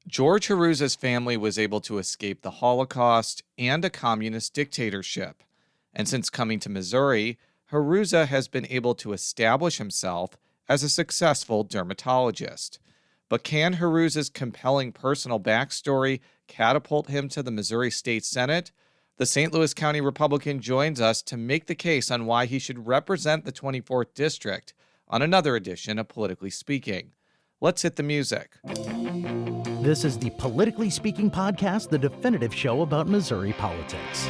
George Hruza's family was able to escape the Holocaust and a communist dictatorship. And since coming to Missouri, Hruza has been able to establish himself as a successful dermatologist. But can Hruza's compelling personal backstory catapult him to the Missouri State Senate? The St. Louis County Republican joins us to make the case on why he should represent the 24th District on another edition of Politically Speaking. Let's hit the music. This is the Politically Speaking podcast, the definitive show about Missouri politics.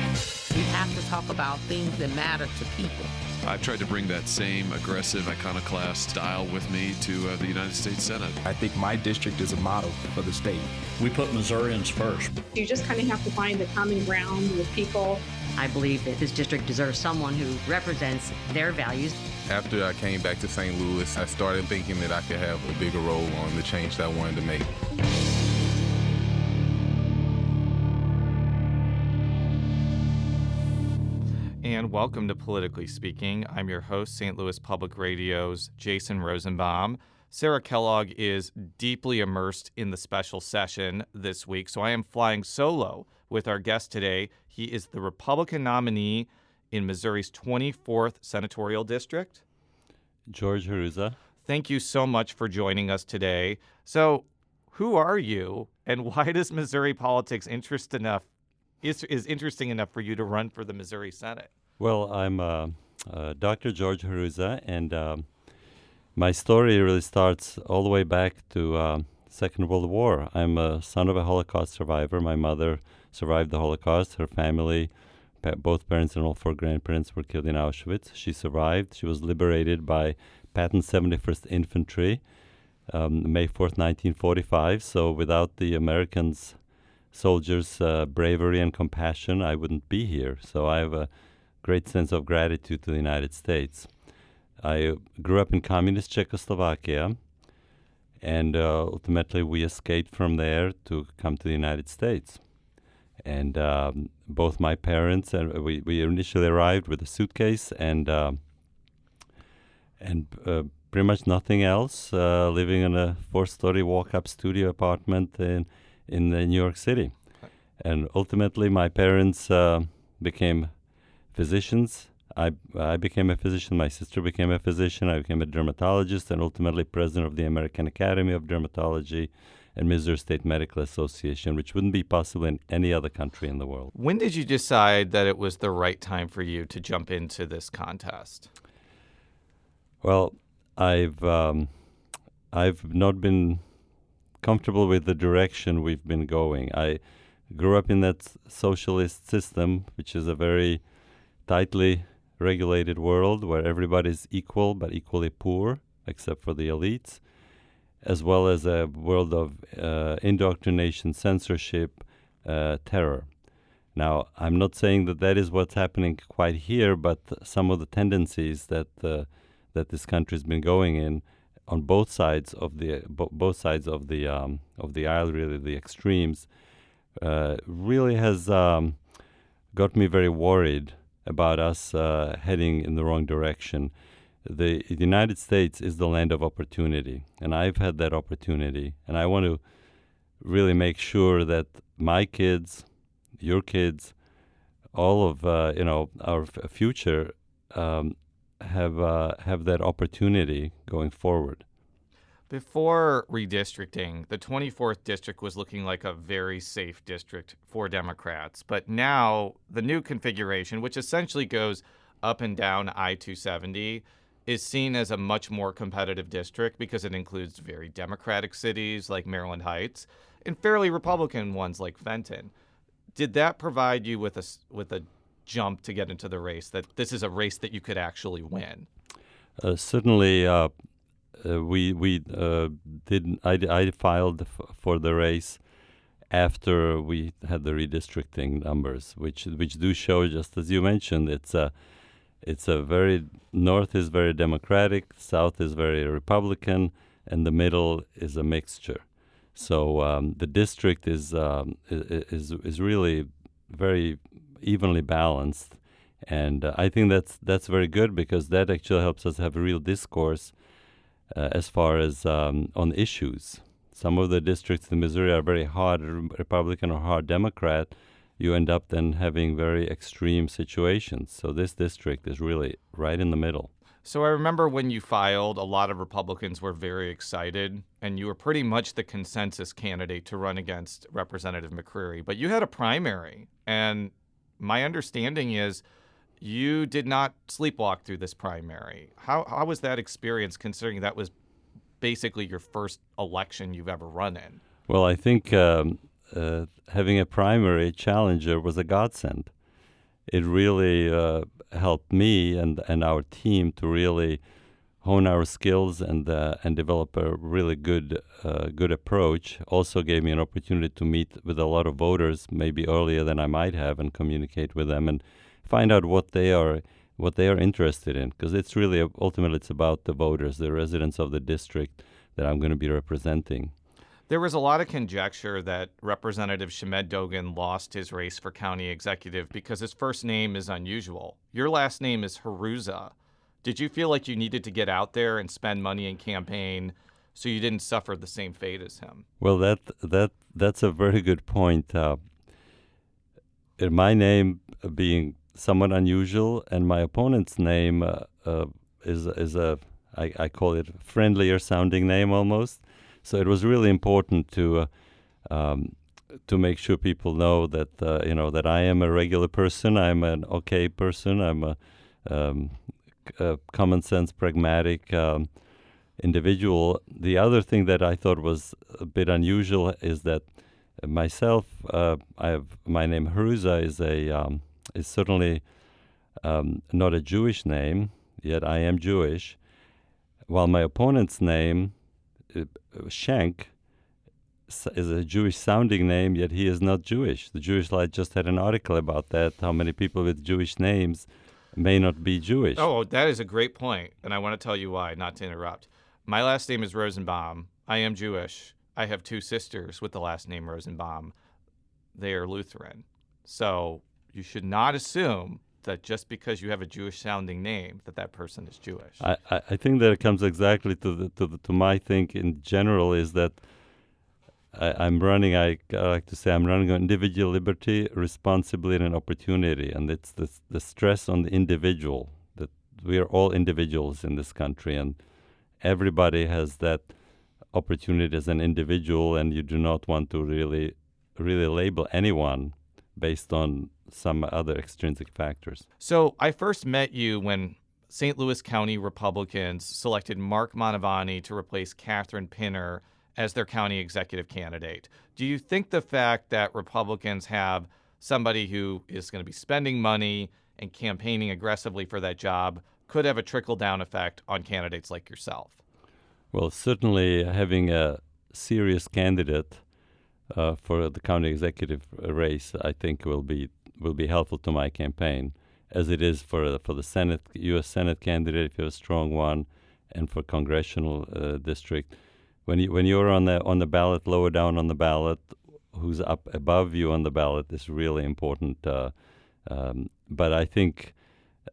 We have to talk about things that matter to people. I've tried to bring that same aggressive iconoclast style with me to the United States Senate. I think my district is a model for the state. We put Missourians first. You just kind of have to find the common ground with people. I believe that this district deserves someone who represents their values. After I came back to St. Louis, I started thinking that I could have a bigger role on the change that I wanted to make. And welcome to Politically Speaking. I'm your host, St. Louis Public Radio's Jason Rosenbaum. Sarah Kellogg is deeply immersed in the special session this week, so I am flying solo with our guest today. He is the Republican nominee in Missouri's 24th Senatorial District, George Hruza. Thank you so much for joining us today. So, who are you, and why does Missouri politics interesting enough for you to run for the Missouri Senate? Well, I'm Dr. George Hruza, and my story really starts all the way back to Second World War. I'm a son of a Holocaust survivor. My mother survived the Holocaust. Her family, both parents and all four grandparents, were killed in Auschwitz. She survived. She was liberated by Patton 71st Infantry, May 4th, 1945. So without the Americans, soldiers' bravery and compassion, I wouldn't be here. So I have a great sense of gratitude to the United States. I grew up in communist Czechoslovakia, and ultimately we escaped from there to come to the United States. And both my parents and we initially arrived with a suitcase and pretty much nothing else, living in a 4-story walk-up studio apartment in New York City. And ultimately my parents became physicians. I became a physician. My sister became a physician. I became a dermatologist and ultimately president of the American Academy of Dermatology and Missouri State Medical Association, which wouldn't be possible in any other country in the world. When did you decide that it was the right time for you to jump into this contest? Well, I've not been comfortable with the direction we've been going. I grew up in that socialist system, which is a very tightly regulated world where everybody's equal but equally poor, except for the elites, as well as a world of indoctrination, censorship, terror. Now, I'm not saying that is what's happening quite here, but some of the tendencies that this country's been going in on both sides of the aisle, really the extremes, really has got me very worried about us heading in the wrong direction. The United States is the land of opportunity, and I've had that opportunity, and I want to really make sure that my kids, your kids, all of our future have that opportunity going forward. Before redistricting, the 24th district was looking like a very safe district for Democrats. But now the new configuration, which essentially goes up and down I-270, is seen as a much more competitive district because it includes very Democratic cities like Maryland Heights and fairly Republican ones like Fenton. Did that provide you with a jump to get into the race, that this is a race that you could actually win? Certainly. I filed for the race after we had the redistricting numbers, which do show, just as you mentioned, it's a very, north is very Democratic, south is very Republican, and the middle is a mixture. So the district is really very evenly balanced, and I think that's very good because that actually helps us have a real discourse as far as on issues. some of the districts in Missouri are very hard Republican or hard Democrat, you end up then having very extreme situations. So this district is really right in the middle. So I remember when you filed, a lot of Republicans were very excited, and you were pretty much the consensus candidate to run against Representative McCreery. But you had a primary, and my understanding is you did not sleepwalk through this primary. How was that experience, considering that was basically your first election you've ever run in? Well, I think having a primary challenger was a godsend. It really helped me and our team to really hone our skills and develop a really good approach. Also gave me an opportunity to meet with a lot of voters, maybe earlier than I might have, and communicate with them and find out what they are interested in. Because it's really ultimately it's about the voters, the residents of the district that I'm going to be representing. There was a lot of conjecture that Representative Shemed Dogan lost his race for county executive because his first name is unusual. Your last name is Hruza. Did you feel like you needed to get out there and spend money in campaign so you didn't suffer the same fate as him? Well, that's a very good point. My name being somewhat unusual, and my opponent's name is I call it friendlier sounding name almost. So it was really important to make sure people know that that I am a regular person. I'm an okay person. I'm a common sense, pragmatic individual. The other thing that I thought was a bit unusual is that myself, my name Hruza is certainly not a Jewish name, yet I am Jewish, while my opponent's name, Schenk, is a Jewish-sounding name, yet he is not Jewish. The Jewish Light just had an article about that, how many people with Jewish names may not be Jewish. Oh, that is a great point, and I want to tell you why, not to interrupt. My last name is Rosenbaum. I am Jewish. I have two sisters with the last name Rosenbaum. They are Lutheran. So you should not assume that just because you have a Jewish-sounding name that person is Jewish. I think that it comes exactly to my think in general is that I'm running. I like to say I'm running on individual liberty, responsibility, and opportunity, and it's the stress on the individual, that we are all individuals in this country, and everybody has that opportunity as an individual, and you do not want to really label anyone based on some other extrinsic factors. So I first met you when St. Louis County Republicans selected Mark Mantovani to replace Catherine Pinner as their county executive candidate. Do you think the fact that Republicans have somebody who is going to be spending money and campaigning aggressively for that job could have a trickle-down effect on candidates like yourself? Well, certainly having a serious candidate for the county executive race, I think will be helpful to my campaign, as it is for the Senate, U.S. Senate candidate if you have a strong one, and for congressional district. When you're on the ballot, lower down on the ballot, who's up above you on the ballot is really important. But I think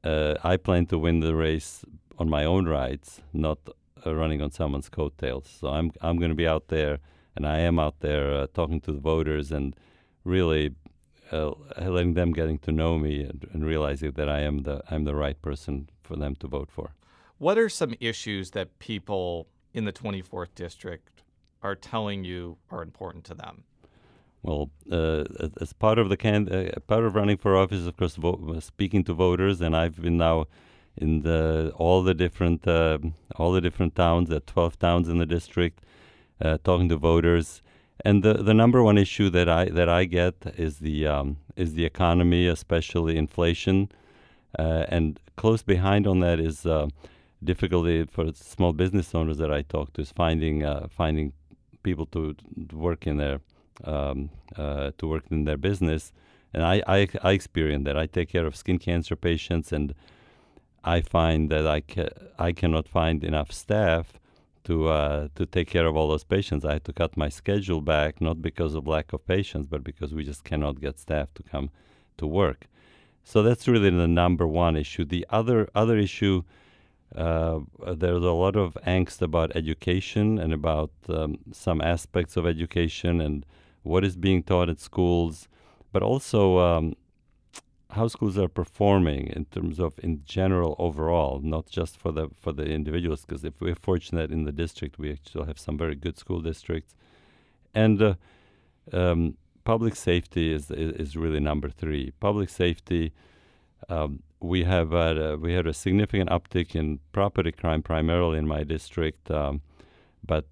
I plan to win the race on my own rights, not running on someone's coattails. So I'm going to be out there, and I am out there talking to the voters and really letting them getting to know me and realizing that I'm the right person for them to vote for. What are some issues that people in the 24th district are telling you are important to them? Well, as part of part of running for office, of course, speaking to voters, and I've been now in all the different towns, 12 towns in the district, talking to voters. And the number one issue that I get is the economy, especially inflation, and close behind on that is difficulty for small business owners that I talk to is finding people to work in their business. And I experience that. I take care of skin cancer patients, and I find that I cannot find enough staff to take care of all those patients. I had to cut my schedule back, not because of lack of patients, but because we just cannot get staff to come to work. So that's really the number one issue. The other issue There's a lot of angst about education and about some aspects of education and what is being taught at schools, but also how schools are performing in terms of in general overall, not just for the individuals. Because if we're fortunate in the district, we actually have some very good school districts, and public safety is really number three. Public safety. We had a significant uptick in property crime, primarily in my district, but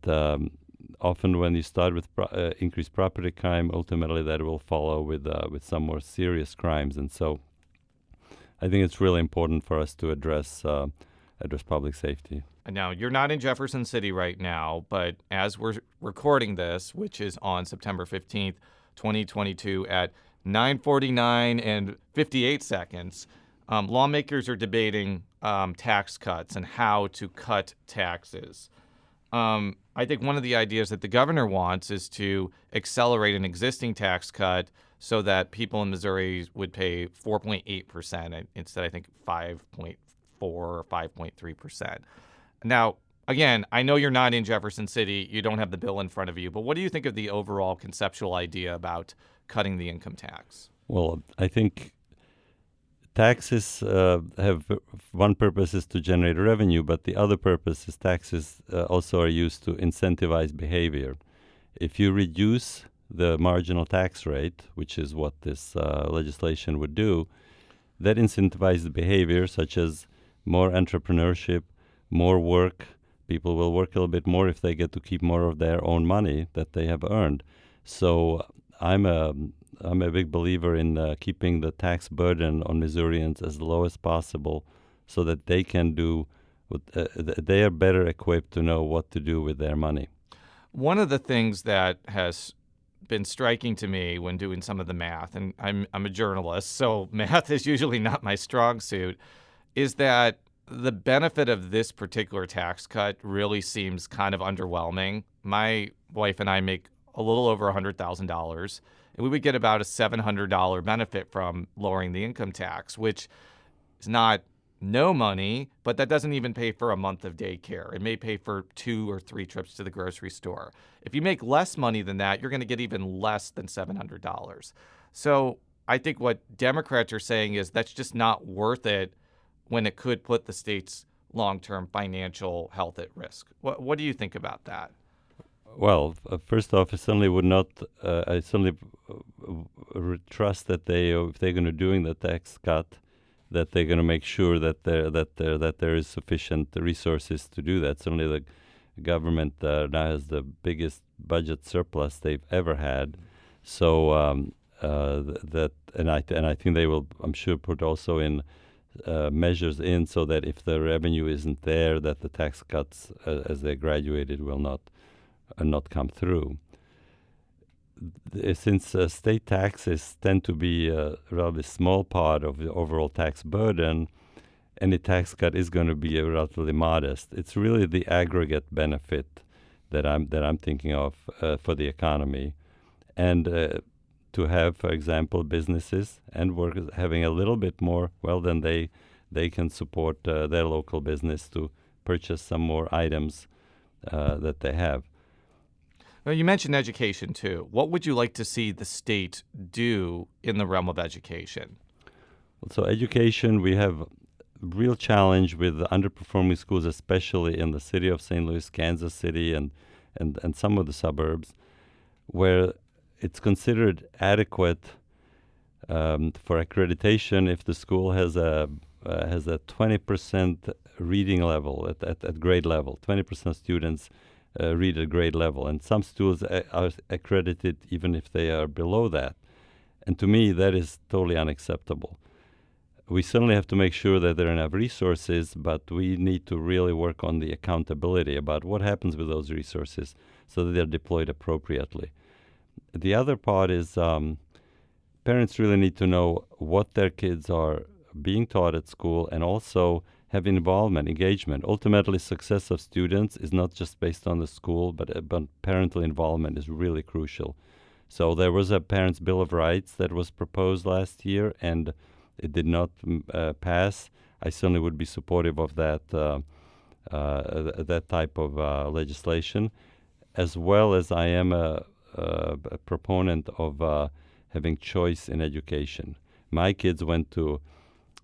often when you start with increased property crime, ultimately that will follow with some more serious crimes, and so I think it's really important for us to address public safety. Now, you're not in Jefferson City right now, but as we're recording this, which is on September 15th, 2022 at 9:49 and 58 seconds, lawmakers are debating tax cuts and how to cut taxes. I think one of the ideas that the governor wants is to accelerate an existing tax cut so that people in Missouri would pay 4.8% instead, I think, 5.4 or 5.3%. Now, again, I know you're not in Jefferson City. You don't have the bill in front of you. But what do you think of the overall conceptual idea about cutting the income tax? Well, I think taxes have one purpose is to generate revenue, but the other purpose is taxes also are used to incentivize behavior. If you reduce the marginal tax rate, which is what this legislation would do, that incentivizes behavior such as more entrepreneurship, more work. People will work a little bit more if they get to keep more of their own money that they have earned. So I'm a big believer in keeping the tax burden on Missourians as low as possible so that they can do they are better equipped to know what to do with their money. One of the things that has been striking to me when doing some of the math, and I'm a journalist, so math is usually not my strong suit, is that the benefit of this particular tax cut really seems kind of underwhelming. My wife and I make a little over $100,000, and we would get about a $700 benefit from lowering the income tax, which is not no money, but that doesn't even pay for a month of daycare. It may pay for 2 or 3 trips to the grocery store. If you make less money than that, you're going to get even less than $700. So I think what Democrats are saying is that's just not worth it when it could put the state's long-term financial health at risk. What do you think about that? Well, first off, I certainly would not. I certainly trust that if they're going to doing the tax cut, that they're going to make sure that there is sufficient resources to do that. Certainly, the government now has the biggest budget surplus they've ever had. So I think they will. I'm sure put also in measures in so that if the revenue isn't there, that the tax cuts as they graduated will not come through. Since state taxes tend to be a relatively small part of the overall tax burden, any tax cut is going to be relatively modest. It's really the aggregate benefit that I'm thinking of for the economy, and to have, for example, businesses and workers having a little bit more, well, then they can support their local business to purchase some more items that they have. Well, you mentioned education, too. What would you like to see the state do in the realm of education? So education, we have a real challenge with underperforming schools, especially in the city of St. Louis, Kansas City, and some of the suburbs, where it's considered adequate for accreditation if the school has a 20% reading level at grade level. 20% students read at grade level, and some schools are accredited even if they are below that. And to me, that is totally unacceptable. We certainly have to make sure that there are enough resources, but we need to really work on the accountability about what happens with those resources so that they're deployed appropriately. The other part is parents really need to know what their kids are being taught at school and also have involvement, engagement. Ultimately, success of students is not just based on the school, but parental involvement is really crucial. So there was a Parents' Bill of Rights that was proposed last year, and it did not pass. I certainly would be supportive of that that type of legislation, as well as I am a proponent of having choice in education. My kids went to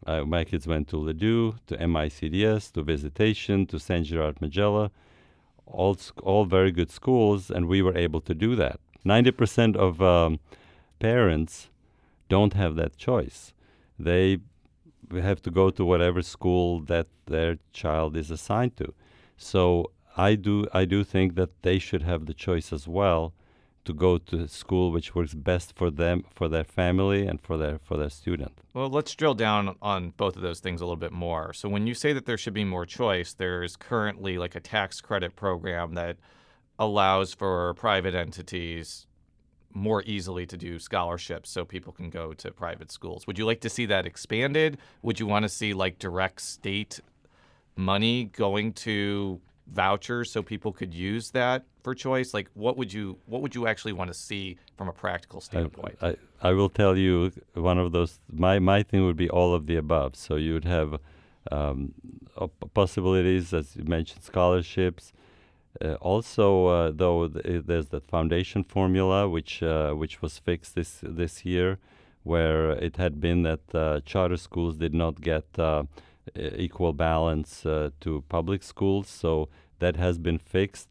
Ladue, to MICDS, to Visitation, to Saint Gerard Magella, all very good schools, and we were able to do that. 90% of parents don't have that choice. They have to go to whatever school that their child is assigned to. So I do think that they should have the choice as well to go to a school which works best for them, for their family, and for their student. Well, let's drill down on both of those things a little bit more. So when you say that there should be more choice, there's currently like a tax credit program that allows for private entities more easily to do scholarships so people can go to private schools. Would you like to see that expanded? Would you want to see like direct state money going to vouchers so people could use that for choice? Like what would you actually want to see from a practical standpoint? I will tell you one of those. My thing would be all of the above. So you would have possibilities, as you mentioned, scholarships. Also, though, there's the foundation formula, which was fixed this year, where it had been that charter schools did not get equal balance to public schools. So that has been fixed.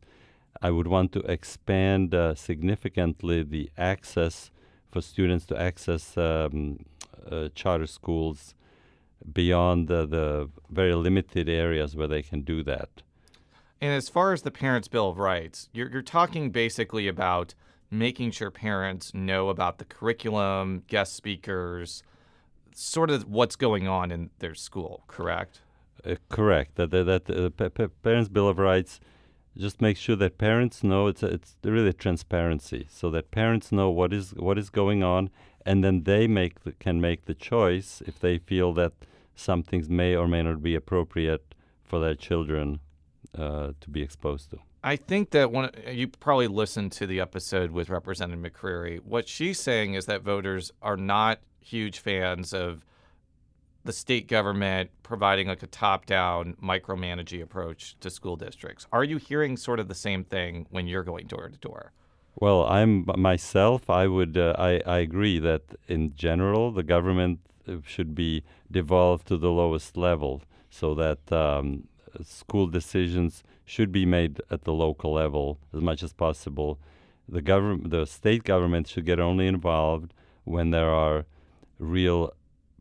I would want to expand significantly the access for students to access charter schools beyond the very limited areas where they can do that. And as far as the Parents' Bill of Rights, you're talking basically about making sure parents know about the curriculum, guest speakers, sort of what's going on in their school, correct? Correct. That Parents' Bill of Rights just makes sure that parents know it's really transparency, so that parents know what is going on, and then they can make the choice if they feel that some things may or may not be appropriate for their children to be exposed to. I think that you probably listened to the episode with Representative McCreery. What she's saying is that voters are not huge fans of the state government providing like a top-down micromanaging approach to school districts. Are you hearing sort of the same thing when you're going door to door? Well, I agree that in general the government should be devolved to the lowest level, so that school decisions should be made at the local level as much as possible. The state government should get only involved when there are real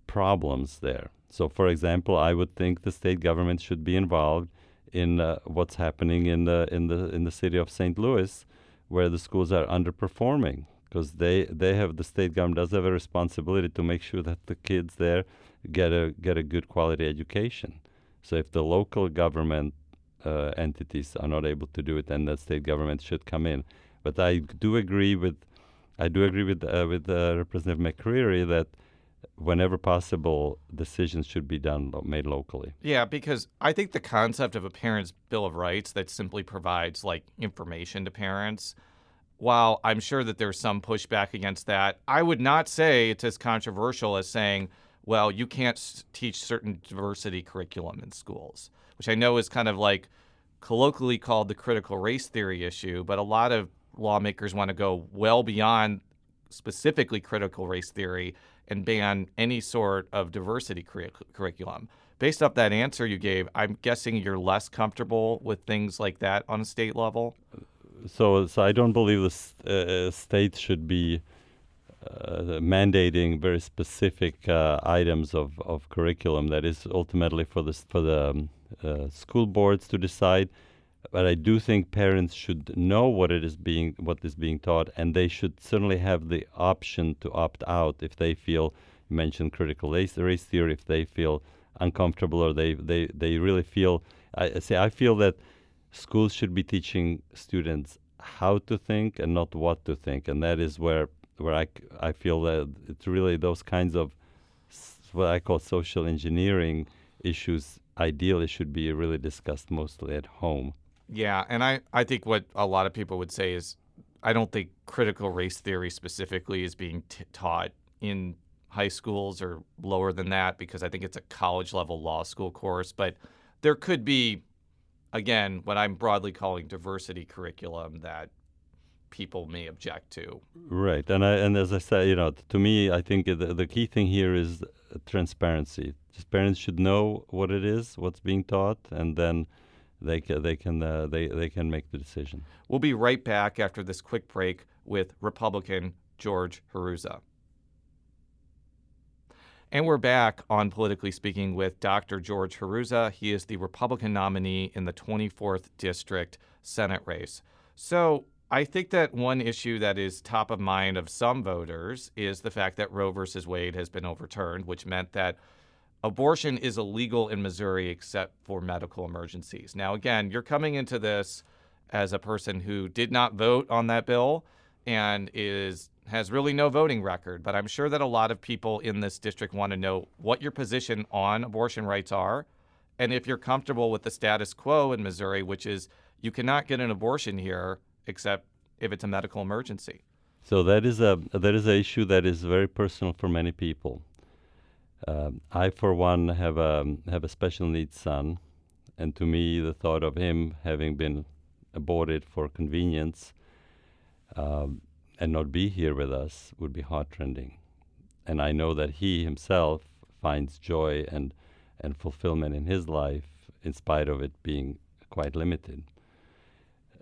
problems there. So, for example, I would think the state government should be involved in what's happening in the city of St. Louis, where the schools are underperforming, because the state government does have a responsibility to make sure that the kids there get a good quality education. So if the local government entities are not able to do it, then the state government should come in. But I do agree with Representative McCreery that whenever possible, decisions should be made locally. Yeah, because I think the concept of a Parents' Bill of Rights that simply provides like information to parents, while I'm sure that there's some pushback against that, I would not say it's as controversial as saying, well, you can't teach certain diversity curriculum in schools, which I know is kind of like colloquially called the critical race theory issue, but a lot of lawmakers want to go well beyond specifically critical race theory and ban any sort of diversity curriculum. Based off that answer you gave, I'm guessing you're less comfortable with things like that on a state level? So I don't believe the state should be mandating very specific items of curriculum. That is ultimately for the school boards to decide. But I do think parents should know what is being taught, and they should certainly have the option to opt out if they feel, you mentioned critical race theory, if they feel uncomfortable or they really feel. I feel that schools should be teaching students how to think and not what to think, and that is where I feel that it's really those kinds of what I call social engineering issues ideally should be really discussed mostly at home. Yeah, and I think what a lot of people would say is I don't think critical race theory specifically is being taught in high schools are lower than that because I think it's a college-level law school course. But there could be, again, what I'm broadly calling diversity curriculum that people may object to. Right, and as I said, to me, I think the key thing here is transparency. Just parents should know what it is, what's being taught, and then they can make the decision. We'll be right back after this quick break with Republican George Hruza. And we're back on Politically Speaking with Dr. George Hruza. He is the Republican nominee in the 24th District Senate race. So I think that one issue that is top of mind of some voters is the fact that Roe versus Wade has been overturned, which meant that abortion is illegal in Missouri except for medical emergencies. Now, again, you're coming into this as a person who did not vote on that bill and has really no voting record. But I'm sure that a lot of people in this district want to know what your position on abortion rights are, and if you're comfortable with the status quo in Missouri, which is you cannot get an abortion here except if it's a medical emergency. So that is an issue that is very personal for many people. I, for one, have a special needs son, and to me, the thought of him having been aborted for convenience and not be here with us would be heartrending. And I know that he himself finds joy and fulfillment in his life in spite of it being quite limited.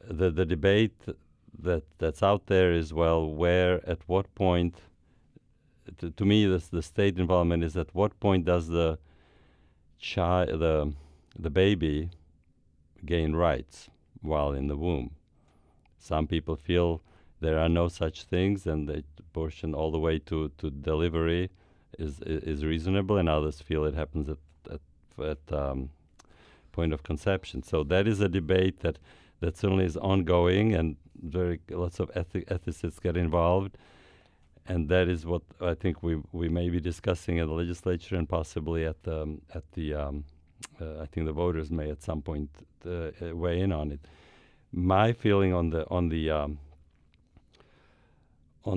The debate that's out there is, well, at what point, to me, the state involvement is at what point does the baby gain rights while in the womb? Some people feel there are no such things, and the abortion all the way to delivery is reasonable, and others feel it happens at point of conception. So that is a debate that certainly is ongoing, and lots of ethicists get involved, and that is what I think we may be discussing in the legislature, and possibly at the I think the voters may at some point weigh in on it. My feeling on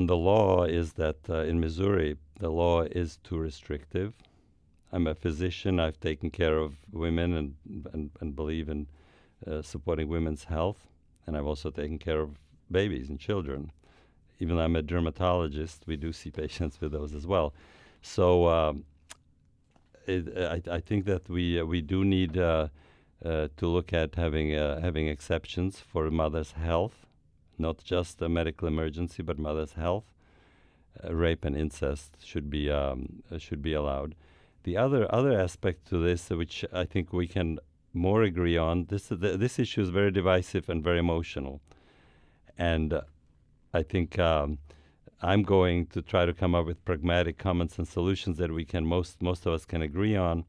the law is that in Missouri the law is too restrictive. I'm a physician. I've taken care of women and believe in supporting women's health, and I've also taken care of babies and children. Even though I'm a dermatologist, we do see patients with those as well. So I think that we do need to look at having exceptions for mother's health, not just a medical emergency, but mother's health. Rape and incest should be allowed. The other aspect to this, which I think we can more agree on, this issue is very divisive and very emotional, and I think I'm going to try to come up with pragmatic comments and solutions that we can most of us can agree on,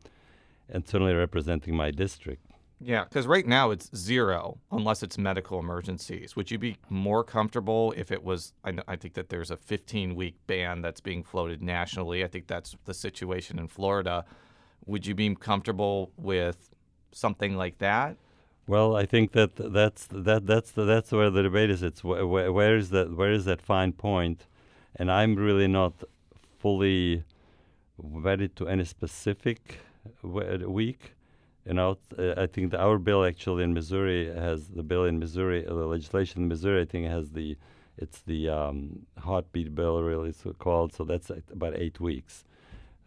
and certainly representing my district. Yeah, because right now it's 0 unless it's medical emergencies. Would you be more comfortable if it was, I think that there's a 15-week ban that's being floated nationally. I think that's the situation in Florida. Would you be comfortable with something like that? Well, I think that's where the debate is. It's where is that fine point, and I'm really not fully wedded to any specific week. I think our bill actually in Missouri the legislation in Missouri, I think has the heartbeat bill, really it's called. So that's about 8 weeks.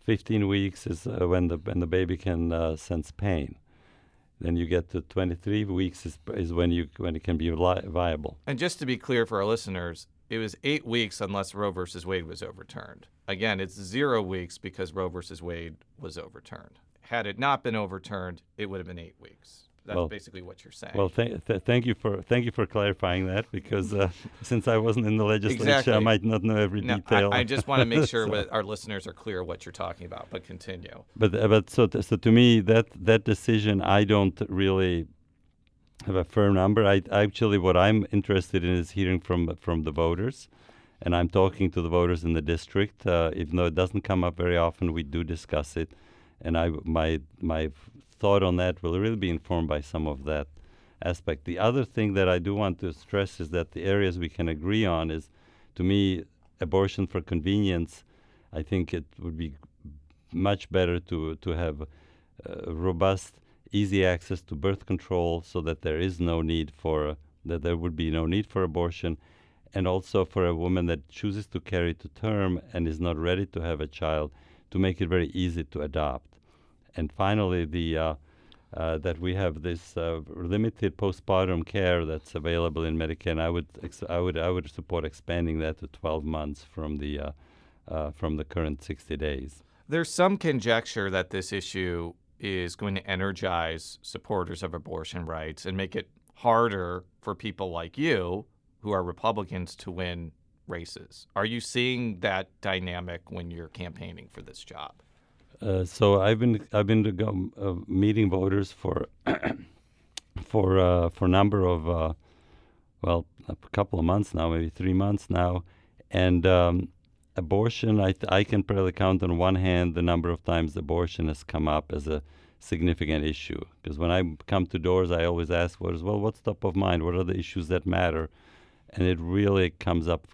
15 weeks is when the baby can sense pain. Then you get to 23 weeks is when it can be viable. And just to be clear for our listeners, it was 8 weeks unless Roe versus Wade was overturned. Again, it's 0 weeks because Roe versus Wade was overturned. Had it not been overturned, it would have been 8 weeks. That's basically what you're saying. Well, thank you for clarifying that, because since I wasn't in the legislature, exactly. I might not know every detail. I just want to make sure our listeners are clear what you're talking about. But continue. But so to me, that decision, I don't really have a firm number. Actually, what I'm interested in is hearing from the voters, and I'm talking to the voters in the district. Even though it doesn't come up very often, we do discuss it, and my thought on that will really be informed by some of that aspect. The other thing that I do want to stress is that the areas we can agree on is, to me, abortion for convenience. I think it would be much better to have robust, easy access to birth control, so that there would be no need for abortion, and also for a woman that chooses to carry to term and is not ready to have a child, to make it very easy to adopt. And finally, that we have this limited postpartum care that's available in Medicare, and I would support expanding that to 12 months from the current 60 days. There's some conjecture that this issue is going to energize supporters of abortion rights and make it harder for people like you, who are Republicans, to win races. Are you seeing that dynamic when you're campaigning for this job? So I've been meeting voters for a number of a couple of months now, maybe 3 months now, and abortion. I can probably count on one hand the number of times abortion has come up as a significant issue. Because when I come to doors, I always ask voters, well, what's top of mind? What are the issues that matter? And it really comes up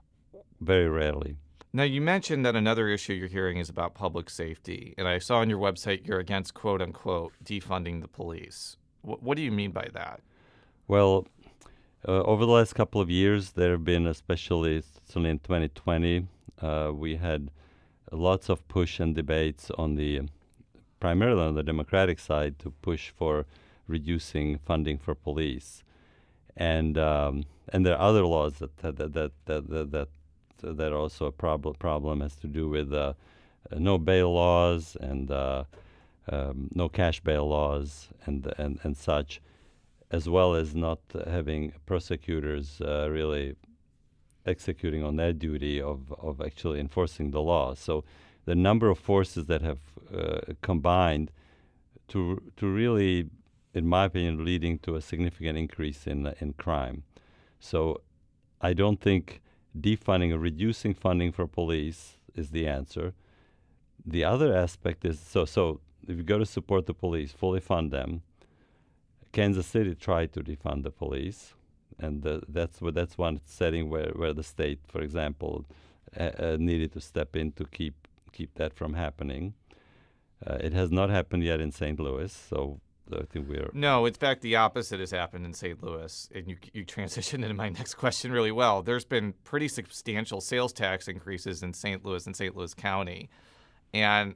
very rarely. Now, you mentioned that another issue you're hearing is about public safety, and I saw on your website you're against, quote unquote, defunding the police. What do you mean by that? Well, over the last couple of years, there have been, especially in 2020, we had lots of push and debates primarily on the Democratic side, to push for reducing funding for police, and there are other laws that are also a problem has to do with no bail laws and no cash bail laws and such, as well as not having prosecutors really executing on their duty of actually enforcing the law. So the number of forces that have combined to really, in my opinion, leading to a significant increase in crime. So I don't think defunding or reducing funding for police is the answer. The other aspect is, so if you go to support the police, fully fund them. Kansas City tried to defund the police, and that's one setting where the state, for example, needed to step in to keep that from happening. It has not happened yet in St. Louis, so I think we're... No, in fact, the opposite has happened in St. Louis, and you transitioned into my next question really well. There's been pretty substantial sales tax increases in St. Louis and St. Louis County, and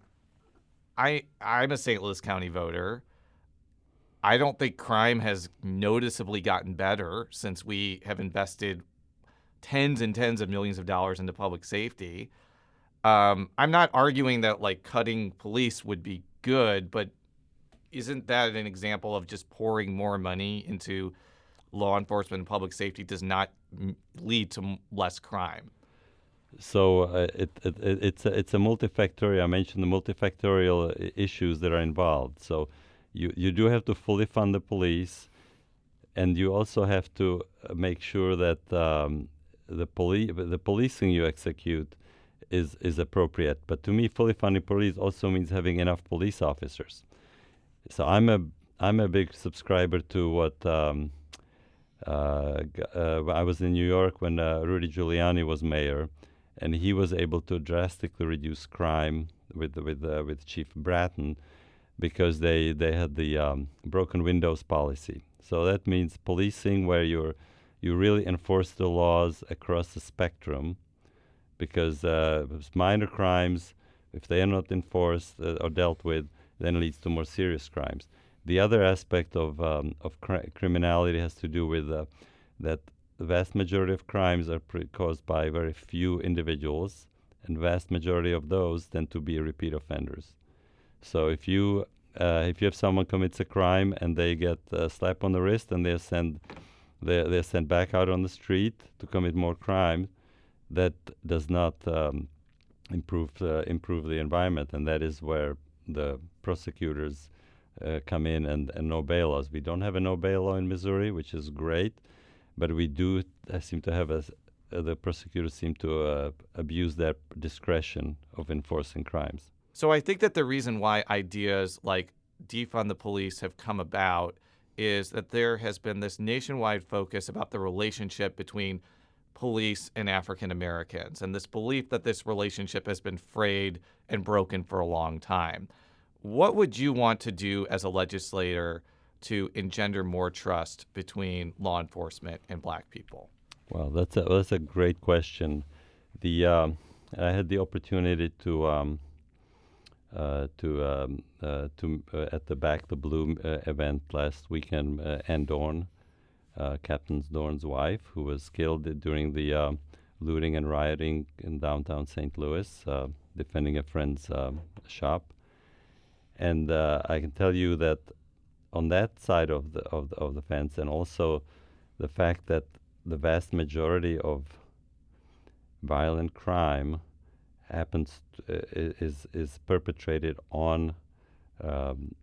I'm a St. Louis County voter. I don't think crime has noticeably gotten better since we have invested tens and tens of millions of dollars into public safety. I'm not arguing that cutting police would be good, but isn't that an example of just pouring more money into law enforcement and public safety does not lead to less crime? So it's a multifactorial. I mentioned the multifactorial issues that are involved. So you do have to fully fund the police, and you also have to make sure that the policing you execute is appropriate. But to me, fully funding police also means having enough police officers. So I'm a big subscriber to what I was in New York when Rudy Giuliani was mayor, and he was able to drastically reduce crime with Chief Bratton, because they had the broken windows policy. So that means policing where you really enforce the laws across the spectrum, because minor crimes, if they are not enforced or dealt with, then leads to more serious crimes. The other aspect of criminality has to do with that the vast majority of crimes are caused by very few individuals, and vast majority of those tend to be repeat offenders. So if you have someone commits a crime and they get a slap on the wrist and they're sent back out on the street to commit more crime, that does not improve the environment, and that is where the prosecutors come in and no bail laws. We don't have a no bail law in Missouri, which is great, but we do seem to have the prosecutors seem to abuse their discretion of enforcing crimes. So I think that the reason why ideas like defund the police have come about is that there has been this nationwide focus about the relationship between police and African Americans, and this belief that this relationship has been frayed and broken for a long time. What would you want to do as a legislator to engender more trust between law enforcement and Black people? Well, that's a great question. I had the opportunity to at the Back the Blue event last weekend. Ann Dorn, Captain Dorn's wife, who was killed during the looting and rioting in downtown St. Louis, defending a friend's shop. And I can tell you that on that side of the fence, and also the fact that the vast majority of violent crime is perpetrated on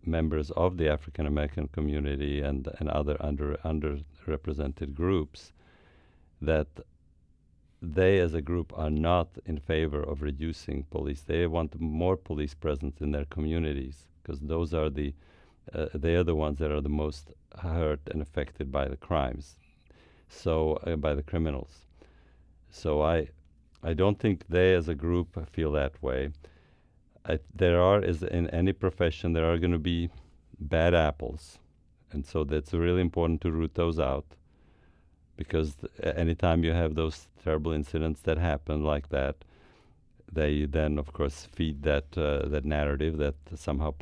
members of the African American community and other underrepresented groups, that they as a group are not in favor of reducing police. They want more police presence in their communities, because those are they are the ones that are the most hurt and affected by the crimes, so by the criminals. So I don't think they as a group feel that way. There are, as in any profession, there are going to be bad apples, and so that's really important to root those out, because anytime you have those terrible incidents that happen like that, they then, of course, feed that narrative that somehow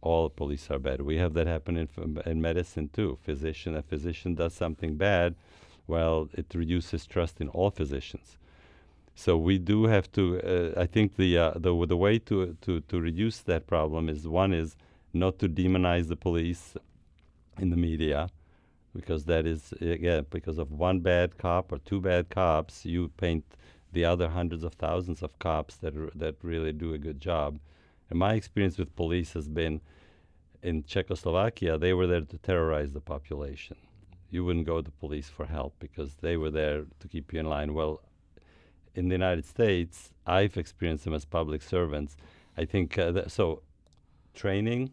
all police are bad. We have that happen in medicine too. A physician does something bad, well, it reduces trust in all physicians. So we do have to. I think the way to reduce that problem is, one is not to demonize the police in the media, because that is, again, because of one bad cop or two bad cops, you paint the other hundreds of thousands of cops that really do a good job. And my experience with police has been, in Czechoslovakia, they were there to terrorize the population. You wouldn't go to police for help because they were there to keep you in line. Well, in the United States, I've experienced them as public servants. I think so. Training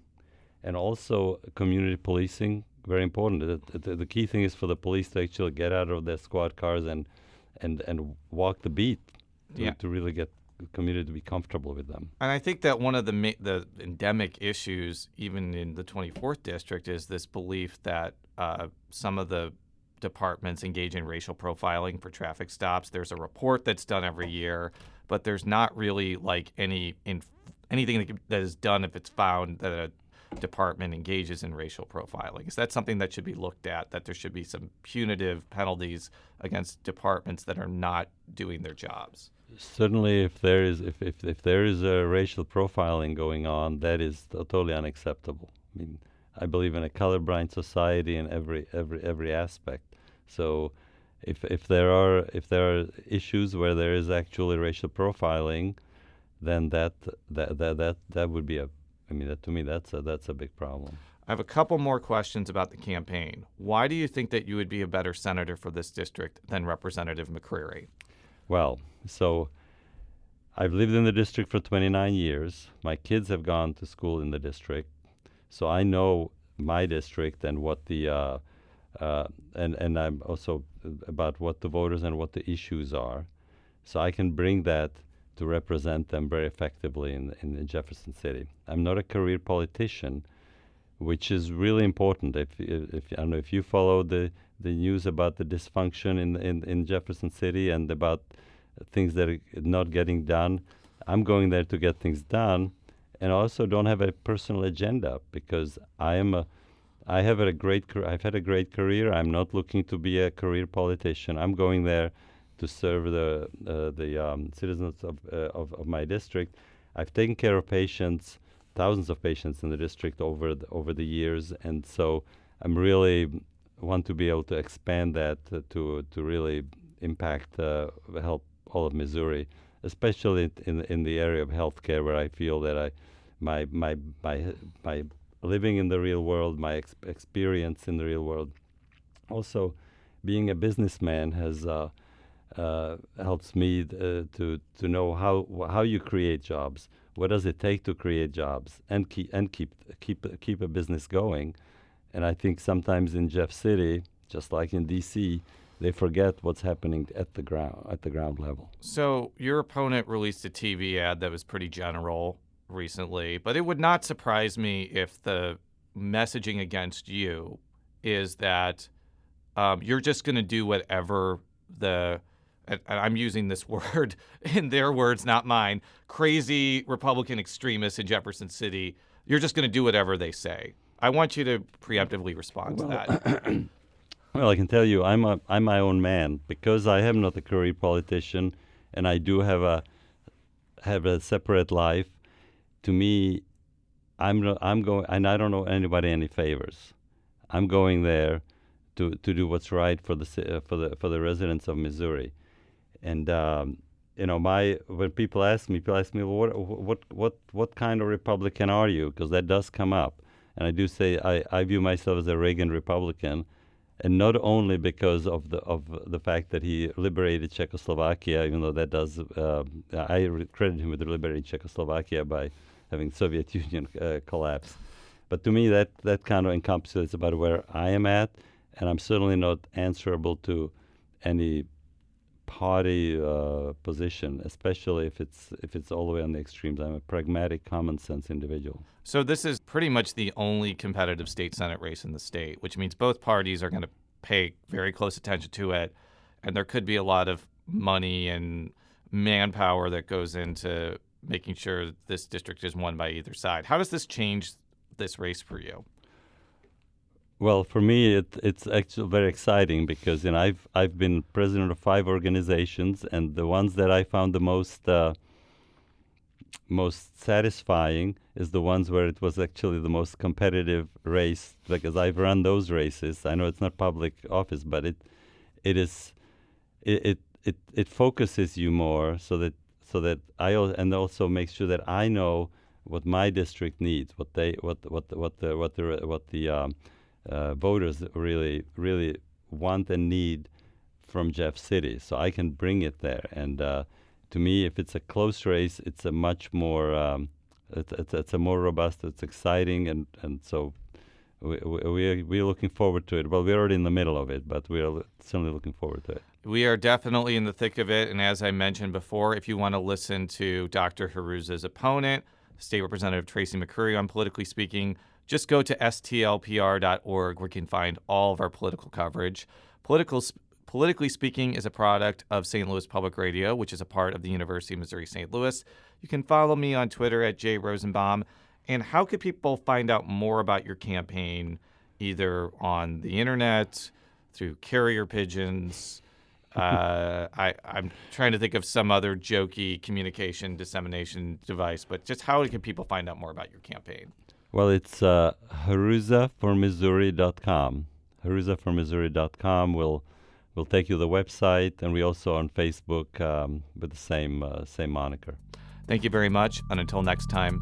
and also community policing, very important. The key thing is for the police to actually get out of their squad cars and walk the beat to really get the community to be comfortable with them. And I think that one of the endemic issues, even in the 24th district, is this belief that some of the departments engage in racial profiling for traffic stops. There's a report that's done every year, but there's not really like anything that is done if it's found that a department engages in racial profiling. Is that something that should be looked at, that there should be some punitive penalties against departments that are not doing their jobs? Certainly, if there is a racial profiling going on, that is totally unacceptable. I mean, I believe in a colorblind society in every aspect. So, if there are issues where there is actually racial profiling, then that would be to me that's a big problem. I have a couple more questions about the campaign. Why do you think that you would be a better senator for this district than Representative McCreery? Well, so I've lived in the district for 29 years. My kids have gone to school in the district, so I know my district and what the and I'm also about what the voters and what the issues are, so I can bring that to represent them very effectively in Jefferson City. I'm not a career politician, which is really important. If I don't know if you follow the news about the dysfunction in Jefferson City and about things that are not getting done, I'm going there to get things done, and I also don't have a personal agenda, because I've had a great career. I'm not looking to be a career politician. I'm going there to serve the citizens of my district. I've taken care of patients, thousands of patients in the district over the years, and so I'm really want to be able to expand that to really impact help all of Missouri, especially in the area of healthcare, where I feel that my living in the real world, my experience in the real world, also being a businessman has helps me to know how you create jobs. What does it take to create jobs and keep a business going? And I think sometimes in Jeff City, just like in D.C., they forget what's happening at the ground level. So your opponent released a TV ad that was pretty general recently, but it would not surprise me if the messaging against you is that you're just going to do whatever and I'm using this word in their words, not mine, crazy Republican extremists in Jefferson City, you're just going to do whatever they say. I want you to preemptively respond to that. Well, I can tell you, I'm my own man because I am not a career politician, and I do have a separate life. To me, I'm going, and I don't know anybody any favors. I'm going there to do what's right for the residents of Missouri, and when people ask me, well, what kind of Republican are you? Because that does come up, and I do say I view myself as a Reagan Republican. And not only because of the fact that he liberated Czechoslovakia, even though that does, I credit him with liberating Czechoslovakia by having Soviet Union collapse. But to me, that kind of encompasses about where I am at, and I'm certainly not answerable to any party position, especially if it's all the way on the extremes. I'm a pragmatic, common sense individual. So this is pretty much the only competitive state Senate race in the state, which means both parties are going to pay very close attention to it, and there could be a lot of money and manpower that goes into making sure this district is won by either side. How does this change this race for you? Well, for me, it's actually very exciting because I've been president of 5 organizations, and the ones that I found the most satisfying is the ones where it was actually the most competitive race, because I've run those races. I know it's not public office, but it focuses you more so that and also makes sure that I know what my district needs, what the voters really want and need from Jeff City, so I can bring it there. And to me, if it's a close race, it's a much more it's a more robust, it's exciting, and so we're looking forward to it. Well, we're already in the middle of it, but we're certainly looking forward to it. We are definitely in the thick of it, and as I mentioned before, if you want to listen to Dr. Hruza's opponent, State Representative Tracy McCreery, on Politically Speaking, just go to stlpr.org where you can find all of our political coverage. Politically Speaking is a product of St. Louis Public Radio, which is a part of the University of Missouri St. Louis. You can follow me on Twitter at @Rosenbaum. And how could people find out more about your campaign, either on the internet, through carrier pigeons? I'm trying to think of some other jokey communication dissemination device, but just how can people find out more about your campaign? Well, it's hruzaformissouri.com. Hruzaformissouri.com will take you to the website, and we also on Facebook with the same moniker. Thank you very much, and until next time.